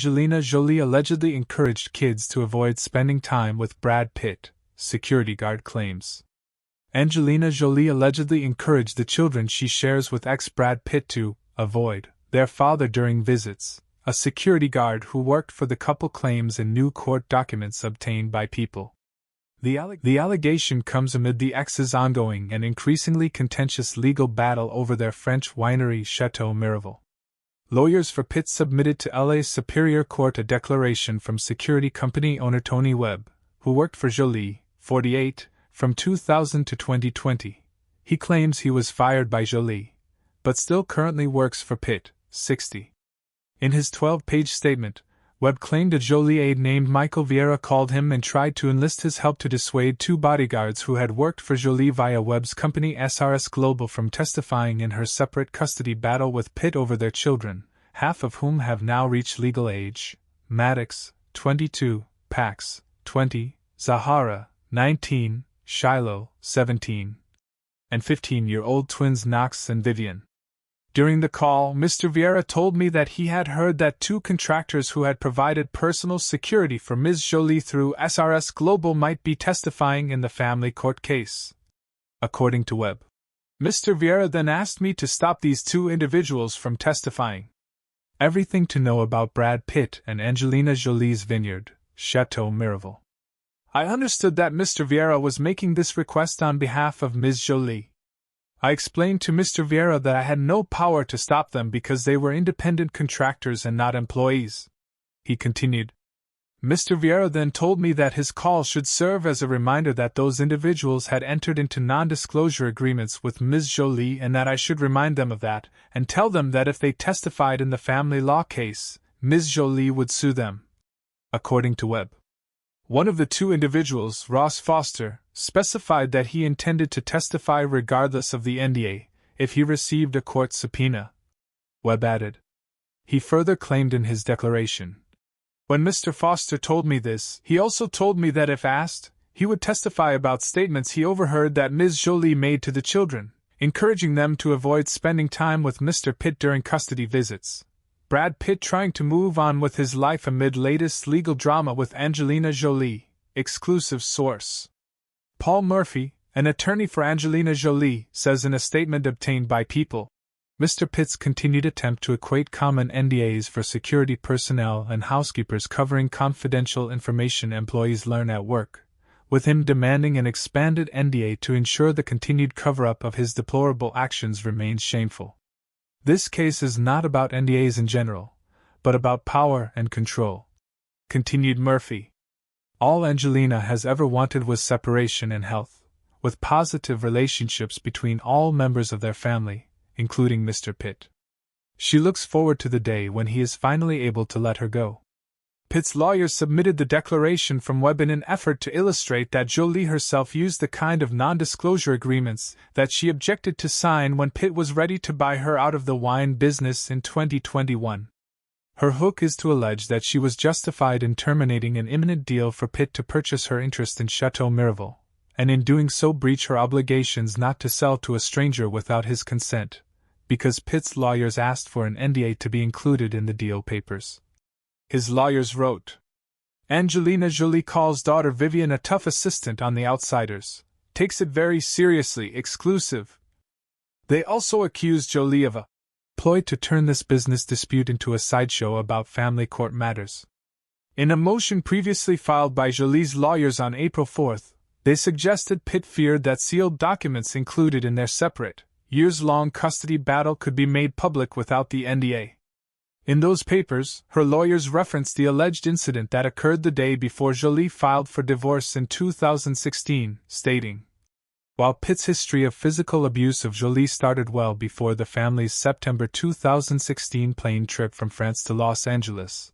Angelina Jolie allegedly encouraged kids to avoid spending time with Brad Pitt, security guard claims. Angelina Jolie allegedly encouraged the children she shares with ex-Brad Pitt to avoid their father during visits, a security guard who worked for the couple claims in new court documents obtained by People. The allegation comes amid the exes' ongoing and increasingly contentious legal battle over their French winery Chateau Miraval. Lawyers for Pitt submitted to LA's Superior Court a declaration from security company owner Tony Webb, who worked for Jolie, 48, from 2000 to 2020. He claims he was fired by Jolie, but still currently works for Pitt, 60. In his 12-page statement, Webb claimed a Jolie aide named Michael Vieira called him and tried to enlist his help to dissuade two bodyguards who had worked for Jolie via Webb's company SRS Global from testifying in her separate custody battle with Pitt over their children, half of whom have now reached legal age: Maddox, 22, Pax, 20, Zahara, 19, Shiloh, 17, and 15-year-old twins Knox and Vivienne. During the call, Mr. Vieira told me that he had heard that two contractors who had provided personal security for Ms. Jolie through SRS Global might be testifying in the family court case. According to Webb, Mr. Vieira then asked me to stop these two individuals from testifying. Everything to know about Brad Pitt and Angelina Jolie's vineyard, Chateau Miraval. I understood that Mr. Vieira was making this request on behalf of Ms. Jolie. I explained to Mr. Vieira that I had no power to stop them because they were independent contractors and not employees. He continued. Mr. Vieira then told me that his call should serve as a reminder that those individuals had entered into non-disclosure agreements with Ms. Jolie and that I should remind them of that, and tell them that if they testified in the family law case, Ms. Jolie would sue them. According to Webb, one of the two individuals, Ross Foster, specified that he intended to testify regardless of the NDA, if he received a court subpoena. Webb added. He further claimed in his declaration, when Mr. Foster told me this, he also told me that if asked, he would testify about statements he overheard that Ms. Jolie made to the children, encouraging them to avoid spending time with Mr. Pitt during custody visits. Brad Pitt trying to move on with his life amid latest legal drama with Angelina Jolie, exclusive source. Paul Murphy, an attorney for Angelina Jolie, says in a statement obtained by People, Mr. Pitt's continued attempt to equate common NDAs for security personnel and housekeepers covering confidential information employees learn at work, with him demanding an expanded NDA to ensure the continued cover-up of his deplorable actions remains shameful. This case is not about NDAs in general, but about power and control. Continued Murphy. All Angelina has ever wanted was separation and health, with positive relationships between all members of their family, including Mr. Pitt. She looks forward to the day when he is finally able to let her go. Pitt's lawyers submitted the declaration from Webb in an effort to illustrate that Jolie herself used the kind of non-disclosure agreements that she objected to sign when Pitt was ready to buy her out of the wine business in 2021. Her hook is to allege that she was justified in terminating an imminent deal for Pitt to purchase her interest in Chateau Miraval, and in doing so breach her obligations not to sell to a stranger without his consent, because Pitt's lawyers asked for an NDA to be included in the deal papers. His lawyers wrote, Angelina Jolie calls daughter Vivienne a tough assistant on The Outsiders, takes it very seriously, exclusive. They also accused Jolie of a ploy to turn this business dispute into a sideshow about family court matters. In a motion previously filed by Jolie's lawyers on April 4, they suggested Pitt feared that sealed documents included in their separate, years-long custody battle could be made public without the NDA. In those papers, her lawyers referenced the alleged incident that occurred the day before Jolie filed for divorce in 2016, stating, while Pitt's history of physical abuse of Jolie started well before the family's September 2016 plane trip from France to Los Angeles,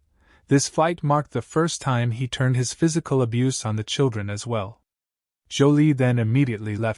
this flight marked the first time he turned his physical abuse on the children as well. Jolie then immediately left